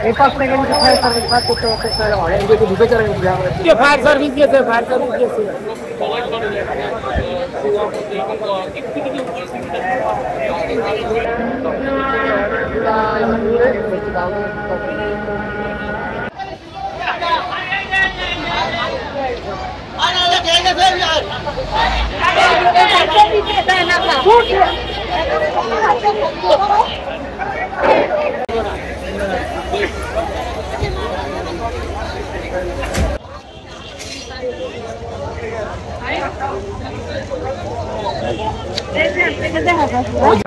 এই পাশ থেকে কিন্তু ফায়ার সার্ভিস ফায়ার করতে হয় এই যে ঢুকে চলে গেছে ফায়ার সার্ভিস গেছে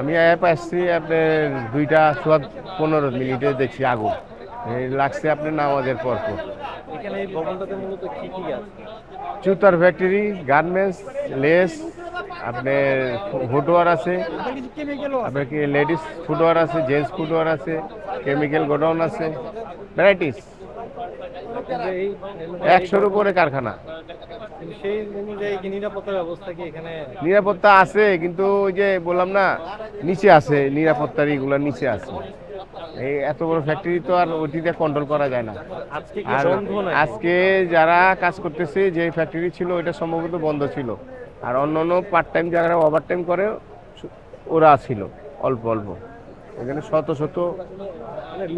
আমি অ্যাপ আসছি আপনার 2:15 দেখছি আগুন লাগছে আপনার নামাজের পর। এখানে এই ভবনটাতে মূলত কি কি আছে? জুতার ফ্যাক্টরি, গার্মেন্টস, লেস, আপনার ফুটওয়ার আছে, আপনার কি লেডিস ফুটওয়ার আছে, জেন্টস ফুটওয়ার আছে, কেমিক্যাল গোডাউন আছে, ভ্যারাইটিস। 100-র উপরে কারখানা। সেই অনুযায়ী কি নিরাপত্তার ব্যবস্থা কি এখানে? নিরাপত্তা আছে, কিন্তু ওই যে বললাম না নিচে আছে, নিরাপত্তার এগুলো নিচে আছে। এই এত বড় ফ্যাক্টরি তো আর ওটিতে কন্ট্রোল করা যায় না। আর আজকে যারা কাজ করতেছে, যে ফ্যাক্টরি ছিল ওইটা সম্ভবত বন্ধ ছিল, আর অন্যান্য পার্ট টাইম যারা ওভার টাইম করে ওরা ছিল অল্প অল্প। এখানে শত শত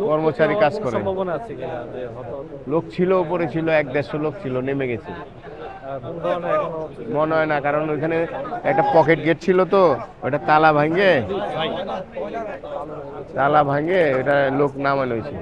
কর্মচারী কাজ করে। লোক ছিল, উপরে ছিল 100-150 লোক ছিল, নেমে গেছে মনে হয় না, কারণ ওইখানে একটা পকেট গেট ছিল তো, ওটা তালা ভাঙে ওটা লোক নামানো হয়েছে।